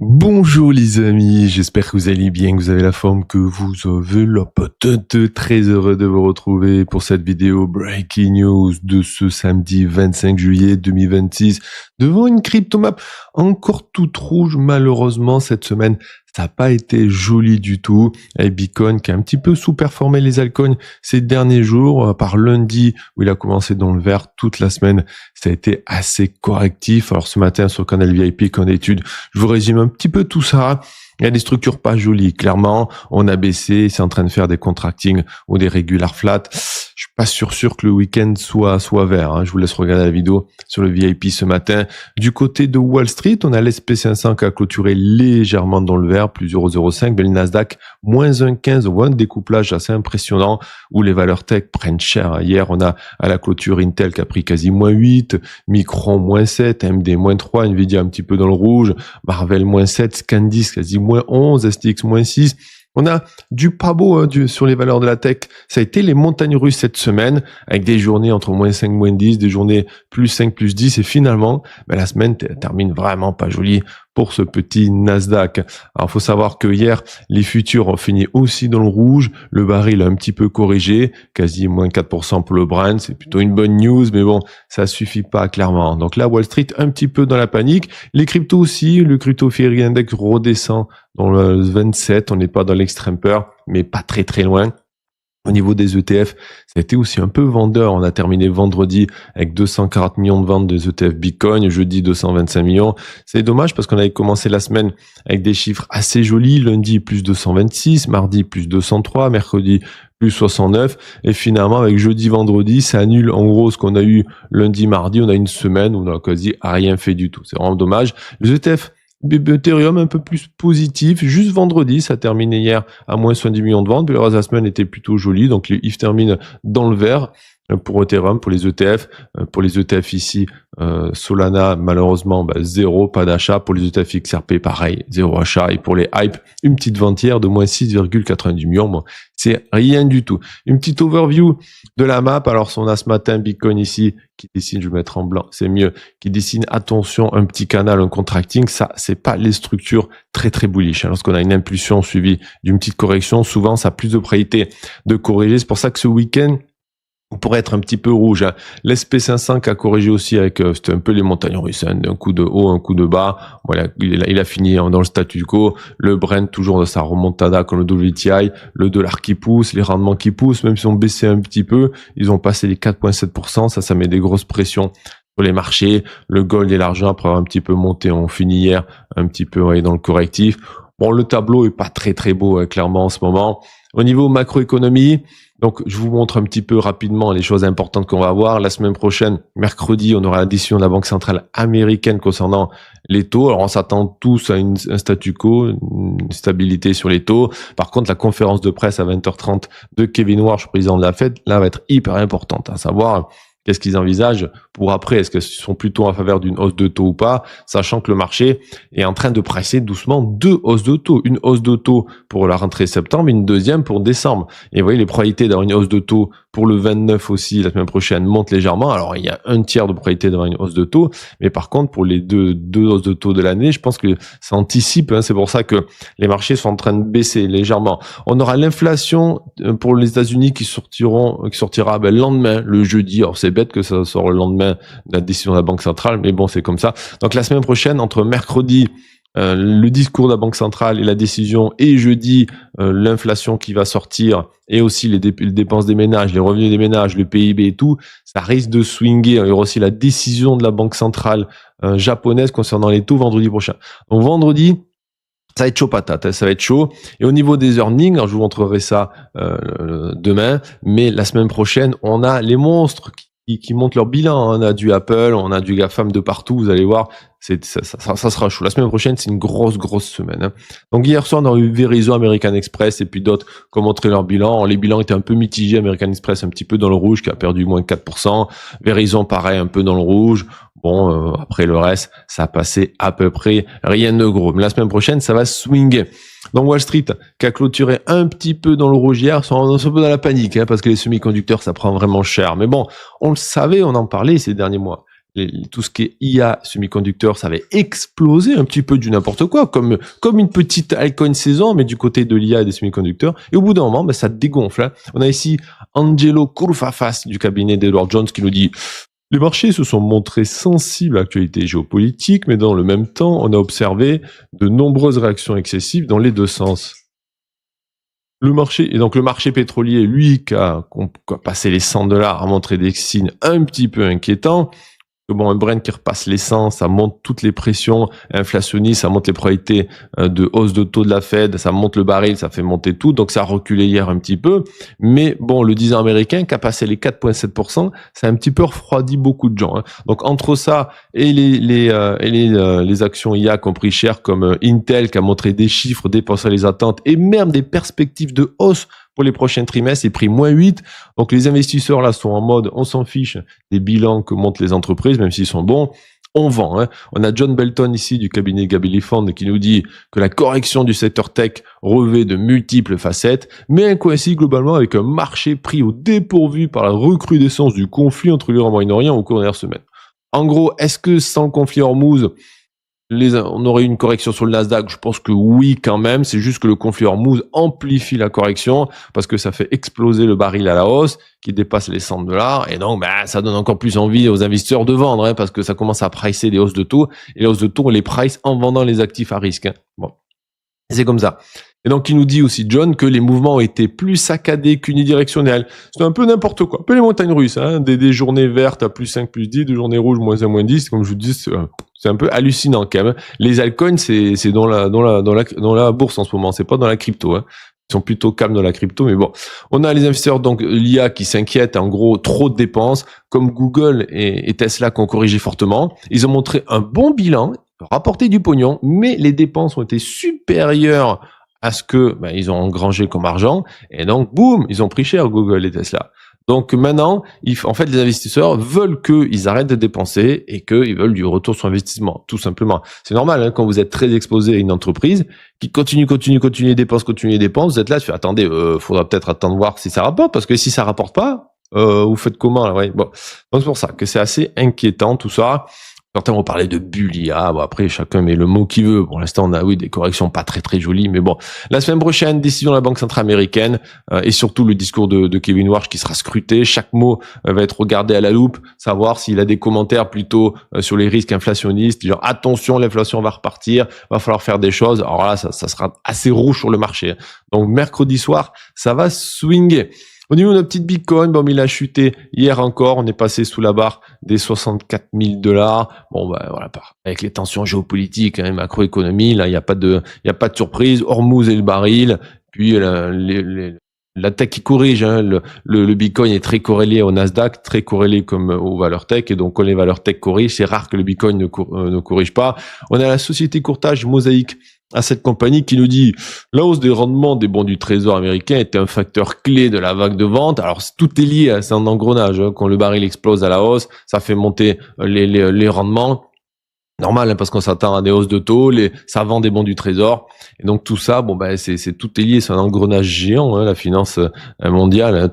Bonjour les amis, j'espère que vous allez bien, que vous avez la forme, que vous avez la patate. Très heureux de vous retrouver pour cette vidéo Breaking News de ce samedi 25 juillet 2026 devant une cryptomap encore toute rouge malheureusement cette semaine. Ça n'a pas été joli du tout. Et Bitcoin qui a un petit peu sous-performé les altcoins ces derniers jours. Par lundi où il a commencé dans le vert toute la semaine, ça a été assez correctif. Alors ce matin sur le canal VIP qu'en étude, je vous résume un petit peu tout ça. Il y a des structures pas jolies, clairement. On a baissé, c'est en train de faire des contracting ou des regular flat. Je suis pas sûr que le week-end soit vert. Hein. Je vous laisse regarder la vidéo sur le VIP ce matin. Du côté de Wall Street, on a l'SP500 qui a clôturé légèrement dans le vert, plus 0,05. Mais le Nasdaq, moins 1,15. On voit un découplage assez impressionnant où les valeurs tech prennent cher. Hier, on a à la clôture Intel qui a pris quasi moins 8, Micron moins 7, AMD moins 3, Nvidia un petit peu dans le rouge, Marvell moins 7, Scandis quasi moins 11, STX moins 6. On a du pas beau sur les valeurs de la tech. Ça a été les montagnes russes cette semaine, avec des journées entre moins 5, moins 10, des journées plus 5, plus 10. Et finalement, la semaine termine vraiment pas jolie pour ce petit Nasdaq. Alors, faut savoir que hier, les futurs ont fini aussi dans le rouge. Le baril a un petit peu corrigé, quasi moins 4% pour le Brent. C'est plutôt une bonne news, mais bon, ça suffit pas clairement. Donc là, Wall Street un petit peu dans la panique. Les cryptos aussi, le Crypto Fear Index redescend dans le 27. On n'est pas dans l'extrême peur, mais pas très loin. Au niveau des ETF, ça a été aussi un peu vendeur. On a terminé vendredi avec 240 millions de ventes des ETF Bitcoin, jeudi 225 millions. C'est dommage parce qu'on avait commencé la semaine avec des chiffres assez jolis. Lundi, plus 226, mardi, plus 203, mercredi, plus 69. Et finalement, avec jeudi, vendredi, ça annule en gros ce qu'on a eu lundi, mardi. On a une semaine où on n'a quasi rien fait du tout. C'est vraiment dommage. Les ETF Ethereum un peu plus positif, juste vendredi, ça a terminé hier à moins 70 millions de ventes, puis le reste de la semaine était plutôt joli, donc les IF terminent dans le vert pour Ethereum, pour les ETF. Pour les ETF ici, Solana, malheureusement, zéro, pas d'achat. Pour les ETF XRP, pareil, zéro achat. Et pour les hype, une petite vente hier de moins 6,90 millions. Bon, c'est rien du tout. Une petite overview de la map. Alors, on a ce matin Bitcoin ici qui dessine, je vais mettre en blanc, c'est mieux, qui dessine, attention, un petit canal, un contracting. Ça, c'est pas les structures très bullish. Lorsqu'on a une impulsion suivie d'une petite correction, souvent, ça a plus de probabilité de corriger. C'est pour ça que ce week-end, on pourrait être un petit peu rouge. Hein. L'SP500 qui a corrigé aussi avec, c'était un peu les montagnes russes, hein, un coup de haut, un coup de bas. Voilà, il a fini dans le statu quo. Le Brent toujours dans sa remontada comme le WTI, le dollar qui pousse, les rendements qui poussent, même si on baissé un petit peu, ils ont passé les 4,7%. Ça met des grosses pressions sur les marchés. Le gold et l'argent après avoir un petit peu monté, on finit hier un petit peu dans le correctif. Bon, le tableau est pas très beau, clairement en ce moment. Au niveau macroéconomie, donc, je vous montre un petit peu rapidement les choses importantes qu'on va avoir. La semaine prochaine, mercredi, on aura la décision de la Banque centrale américaine concernant les taux. Alors, on s'attend tous à un statu quo, une stabilité sur les taux. Par contre, la conférence de presse à 20h30 de Kevin Warsh, président de la Fed, là, va être hyper importante. À savoir, qu'est-ce qu'ils envisagent pour après? Est-ce qu'ils sont plutôt en faveur d'une hausse de taux ou pas? Sachant que le marché est en train de presser doucement 2 hausses de taux. Une hausse de taux pour la rentrée septembre et une deuxième pour décembre. Et vous voyez, les probabilités d'avoir une hausse de taux pour le 29 aussi, la semaine prochaine, montent légèrement. Alors, il y a un tiers de probabilité d'avoir une hausse de taux. Mais par contre, pour les deux hausses de taux de l'année, je pense que ça anticipe. Hein, c'est pour ça que les marchés sont en train de baisser légèrement. On aura l'inflation pour les États-Unis qui sortira le lendemain, le jeudi. Alors, c'est bête que ça sort le lendemain de la décision de la Banque centrale, mais bon, c'est comme ça. Donc, la semaine prochaine, entre mercredi, le discours de la Banque centrale et la décision, et jeudi, l'inflation qui va sortir, et aussi les dépenses des ménages, les revenus des ménages, le PIB et tout, ça risque de swinger. Il y aura aussi la décision de la Banque centrale japonaise concernant les taux vendredi prochain. Donc, vendredi, ça va être chaud patate, hein, ça va être chaud. Et au niveau des earnings, alors je vous montrerai ça demain, mais la semaine prochaine, on a les monstres qui montent leur bilan. On a du Apple, on a du GAFAM de partout, vous allez voir, ça sera chaud. La semaine prochaine, c'est une grosse semaine. Hein. Donc hier soir, on a eu Verizon, American Express et puis d'autres qui ont montré leur bilan. Alors, les bilans étaient un peu mitigés. American Express un petit peu dans le rouge, qui a perdu moins 4%. Verizon, pareil, un peu dans le rouge. Bon, après le reste, ça a passé à peu près rien de gros. Mais la semaine prochaine, ça va swinger. Donc Wall Street, qui a clôturé un petit peu dans le rouge hier, sont un peu dans la panique, hein, parce que les semi-conducteurs, ça prend vraiment cher. Mais bon, on le savait, on en parlait ces derniers mois. tout ce qui est IA, semi-conducteurs, ça avait explosé un petit peu du n'importe quoi, comme une petite altcoin saison, mais du côté de l'IA et des semi-conducteurs. Et au bout d'un moment, ça dégonfle. Hein. On a ici Angelo Kurfafas du cabinet d'Edward Jones qui nous dit: les marchés se sont montrés sensibles à l'actualité géopolitique, mais dans le même temps, on a observé de nombreuses réactions excessives dans les deux sens. Le marché pétrolier, lui, qui a passé les $100, a montré des signes un petit peu inquiétants. Bon, un Brent qui repasse les 100, ça monte toutes les pressions inflationnistes, ça monte les probabilités de hausse de taux de la Fed, ça monte le baril, ça fait monter tout, donc ça a reculé hier un petit peu. Mais bon, le 10 ans américain qui a passé les 4,7%, ça a un petit peu refroidi beaucoup de gens. Hein. Donc entre ça et les actions IA qui ont pris cher, comme Intel qui a montré des chiffres dépassant les attentes et même des perspectives de hausse pour les prochains trimestres, il pris -8. Donc les investisseurs là sont en mode on s'en fiche des bilans que montent les entreprises, même s'ils sont bons, on vend. Hein. On a John Belton ici du cabinet Gabelli Fund qui nous dit que la correction du secteur tech revêt de multiples facettes, mais elle coïncide globalement avec un marché pris au dépourvu par la recrudescence du conflit entre l'Iran et le Moyen-Orient au cours des dernières semaines. En gros, est-ce que sans le conflit Hormuz, on aurait eu une correction sur le Nasdaq? Je pense que oui, quand même. C'est juste que le conflit Hormuz amplifie la correction parce que ça fait exploser le baril à la hausse qui dépasse les $100. Et donc, ça donne encore plus envie aux investisseurs de vendre, hein, parce que ça commence à pricer des hausses de taux. Et les hausses de taux, on les price en vendant les actifs à risque. Hein. Bon. C'est comme ça. Et donc, il nous dit aussi, John, que les mouvements ont été plus saccadés qu'unidirectionnels. C'est un peu n'importe quoi. Un peu les montagnes russes, hein. Des journées vertes à +5, +10, des journées rouges, -1, -10. Comme je vous dis, c'est un peu hallucinant quand même. Les altcoins, c'est dans la bourse en ce moment. C'est pas dans la crypto, hein. Ils sont plutôt calmes dans la crypto, mais bon. On a les investisseurs, donc, l'IA qui s'inquiètent, en gros, trop de dépenses, comme Google et Tesla qui ont corrigé fortement. Ils ont montré un bon bilan, rapporté du pognon, mais les dépenses ont été supérieures à ce que ils ont engrangé comme argent, et donc boum, ils ont pris cher Google et Tesla. Donc maintenant, en fait, les investisseurs veulent qu'ils arrêtent de dépenser et qu'ils veulent du retour sur investissement, tout simplement. C'est normal, hein, quand vous êtes très exposé à une entreprise qui continue les dépenses, vous êtes là, tu fais attendez, faudra peut-être attendre voir si ça rapporte, parce que si ça rapporte pas, vous faites comment là, ouais, bon. Donc c'est pour ça que c'est assez inquiétant tout ça. Certains vont parler de bulle IA. Bon, après, chacun met le mot qu'il veut. Pour l'instant, on a, oui, des corrections pas très, très jolies. Mais bon, la semaine prochaine, décision de la Banque centrale américaine et surtout le discours de Kevin Warsh qui sera scruté. Chaque mot va être regardé à la loupe, savoir s'il a des commentaires plutôt sur les risques inflationnistes. Genre, attention, l'inflation va repartir, va falloir faire des choses. Alors là, ça sera assez rouge sur le marché. Donc, mercredi soir, ça va swinguer. Au niveau de notre petite Bitcoin, il a chuté hier encore. On est passé sous la barre des $64 000. Bon, voilà, avec les tensions géopolitiques, hein, macroéconomie, là, il y a pas de surprise. Hormuz et le baril, puis la tech qui corrige, hein, le Bitcoin est très corrélé au Nasdaq, très corrélé comme aux valeurs tech, et donc quand les valeurs tech corrigent, c'est rare que le Bitcoin ne corrige pas. On a la société courtage Mosaic à cette compagnie qui nous dit la hausse des rendements des bons du trésor américain était un facteur clé de la vague de vente. Alors tout est lié, c'est un engrenage. Hein. Quand le baril explose à la hausse, ça fait monter les rendements. Normal, hein, parce qu'on s'attend à des hausses de taux, ça vend des bons du trésor, et donc tout ça, c'est tout est lié, c'est un engrenage géant, hein, la finance mondiale, hein,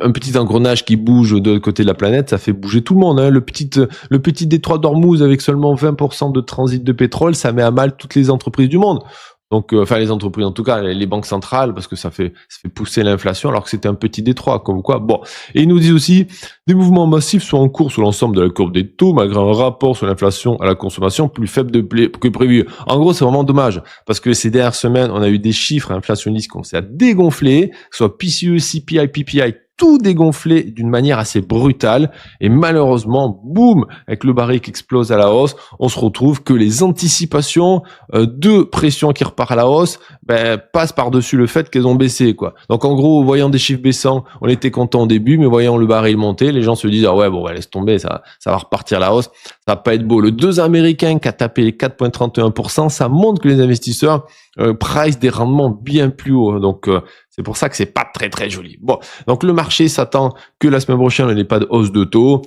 un petit engrenage qui bouge de l'autre côté de la planète, ça fait bouger tout le monde. Hein, le petit détroit d'Ormuz avec seulement 20% de transit de pétrole, ça met à mal toutes les entreprises du monde. Donc, les entreprises, en tout cas, les banques centrales, parce que ça fait pousser l'inflation, alors que c'était un petit détroit, comme quoi. Bon. Et ils nous disent aussi, des mouvements massifs sont en cours sur l'ensemble de la courbe des taux, malgré un rapport sur l'inflation à la consommation plus faible que prévu. En gros, c'est vraiment dommage, parce que ces dernières semaines, on a eu des chiffres inflationnistes qui ont commencé à dégonfler, soit PCE, CPI, PPI, tout dégonflé d'une manière assez brutale, et malheureusement, boum, avec le baril qui explose à la hausse, on se retrouve que les anticipations de pression qui repart à la hausse passent par-dessus le fait qu'elles ont baissé, quoi. Donc en gros, voyant des chiffres baissants, on était content au début, mais voyant le baril monter, les gens se disent laisse tomber, ça va repartir à la hausse, ça va pas être beau. Le 2 américain qui a tapé les 4,31%, ça montre que les investisseurs price des rendements bien plus hauts. Donc c'est pour ça que c'est pas très très joli. Bon, donc le marché s'attend que la semaine prochaine il n'y ait pas de hausse de taux.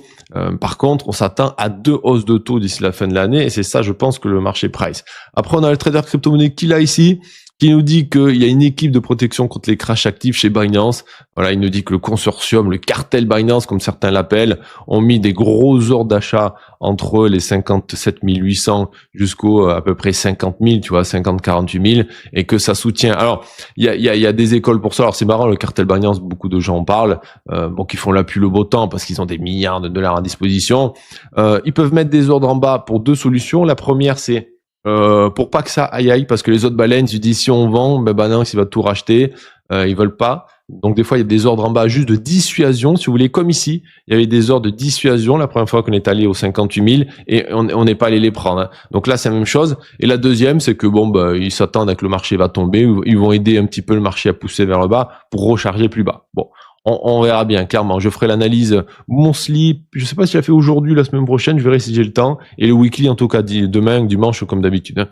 Par contre, on s'attend à 2 hausses de taux d'ici la fin de l'année, et c'est ça, je pense, que le marché price. Après, on a le trader crypto-monnaie qu'il a ici. qui nous dit qu'il y a une équipe de protection contre les crashs actifs chez Binance. Voilà, il nous dit que le consortium, le cartel Binance, comme certains l'appellent, ont mis des gros ordres d'achat entre les 57 800 jusqu'au à peu près 50 000, tu vois, 48 000, et que ça soutient. Alors, il y a des écoles pour ça. Alors, c'est marrant, le cartel Binance, beaucoup de gens en parlent, bon, qui font la pluie le beau temps parce qu'ils ont des milliards de dollars à disposition. Ils peuvent mettre des ordres en bas pour deux solutions. La première, c'est pour pas que ça aille, parce que les autres baleines, ils disent si on vend, ben Binance il va tout racheter, ils veulent pas. Donc des fois il y a des ordres en bas juste de dissuasion, si vous voulez, comme ici, il y avait des ordres de dissuasion la première fois qu'on est allé aux 58 000 et on n'est pas allé les prendre. Hein. Donc là c'est la même chose. Et la deuxième, c'est que bon bah ils s'attendent à que le marché va tomber, ils vont aider un petit peu le marché à pousser vers le bas pour recharger plus bas. Bon. On verra bien, clairement. Je ferai l'analyse monthly. Je sais pas si je la fais aujourd'hui, la semaine prochaine. Je verrai si j'ai le temps. Et le weekly, en tout cas, demain, dimanche, comme d'habitude. Hein.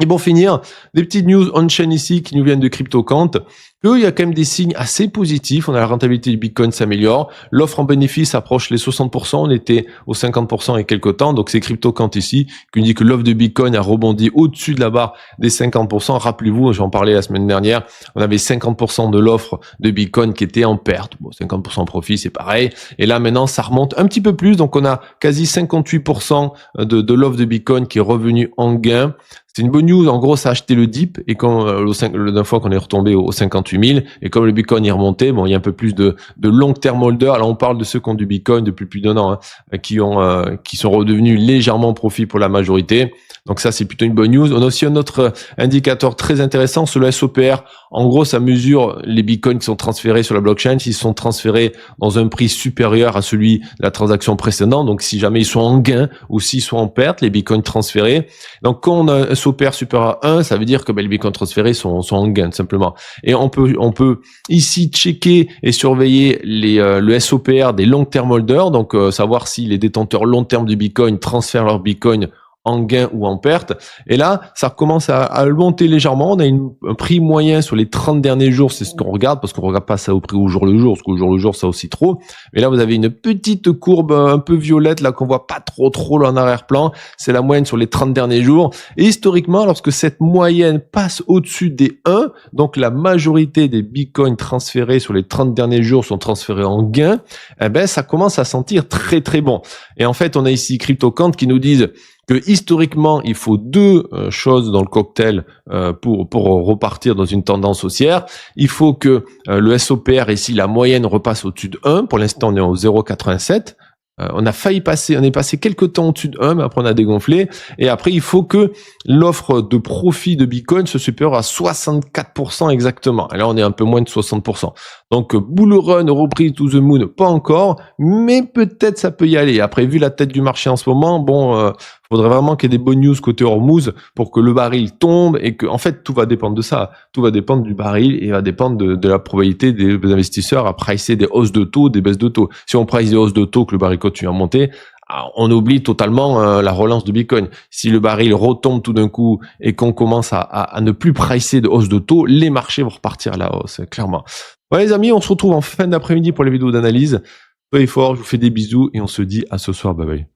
Et pour finir, des petites news on-chain ici qui nous viennent de CryptoQuant. Il y a quand même des signes assez positifs. On a la rentabilité du Bitcoin s'améliore. L'offre en bénéfice approche les 60%. On était aux 50% il y a quelques temps. Donc c'est CryptoQuant ici qui nous dit que l'offre de Bitcoin a rebondi au-dessus de la barre des 50%. Rappelez-vous, j'en parlais la semaine dernière, on avait 50% de l'offre de Bitcoin qui était en perte. Bon, 50% profit, c'est pareil. Et là maintenant, ça remonte un petit peu plus. Donc on a quasi 58% de l'offre de Bitcoin qui est revenue en gain. C'est une bonne news. En gros, ça a acheté le dip et quand la dernière fois qu'on est retombé aux 58 000 et comme le Bitcoin est remonté, bon, il y a un peu plus de long term holder. Alors on parle de ceux qui ont du Bitcoin depuis plus d'1 an, hein, qui sont redevenus légèrement en profit pour la majorité. Donc ça, c'est plutôt une bonne news. On a aussi un autre indicateur très intéressant, c'est le SOPR. En gros, ça mesure les bitcoins qui sont transférés sur la blockchain, s'ils sont transférés dans un prix supérieur à celui de la transaction précédente. Donc, si jamais ils sont en gain ou s'ils sont en perte, les bitcoins transférés. Donc, quand on a un SOPR supérieur à 1, ça veut dire que les bitcoins transférés sont en gain, simplement. Et on peut ici checker et surveiller le SOPR des long-term holders. Donc, savoir si les détenteurs long-term du bitcoin transfèrent leur bitcoin en gain ou en perte. Et là, ça commence à monter légèrement. On a un prix moyen sur les 30 derniers jours, c'est ce qu'on regarde, parce qu'on regarde pas ça au prix au jour le jour, parce qu'au jour le jour, ça aussi trop. Mais là, vous avez une petite courbe un peu violette, là, qu'on voit pas trop là en arrière-plan. C'est la moyenne sur les 30 derniers jours. Et historiquement, lorsque cette moyenne passe au-dessus des 1, donc la majorité des bitcoins transférés sur les 30 derniers jours sont transférés en gain, eh ben, ça commence à sentir très bon. Et en fait, on a ici CryptoQuant qui nous disent que historiquement, il faut deux choses dans le cocktail pour repartir dans une tendance haussière. Il faut que le SOPR, ici, la moyenne repasse au-dessus de 1. Pour l'instant, on est au 0,87. On a failli passer, on est passé quelques temps au-dessus de 1, mais après on a dégonflé. Et après, il faut que l'offre de profit de Bitcoin se supérieure à 64% exactement. Et là, on est un peu moins de 60%. Donc, bull run, reprise to the moon, pas encore, mais peut-être ça peut y aller. Après, vu la tête du marché en ce moment, bon, faudrait vraiment qu'il y ait des bonnes news côté Hormuz pour que le baril tombe et que, en fait, tout va dépendre de ça. Tout va dépendre du baril et va dépendre de la probabilité des investisseurs à pricer des hausses de taux, des baisses de taux. Si on price des hausses de taux, que le baril continue à monter, on oublie totalement la relance de Bitcoin. Si le baril retombe tout d'un coup et qu'on commence à ne plus pricer de hausse de taux, les marchés vont repartir à la hausse, clairement. Voilà les amis, on se retrouve en fin d'après-midi pour les vidéos d'analyse. Soyez forts, je vous fais des bisous et on se dit à ce soir, bye bye.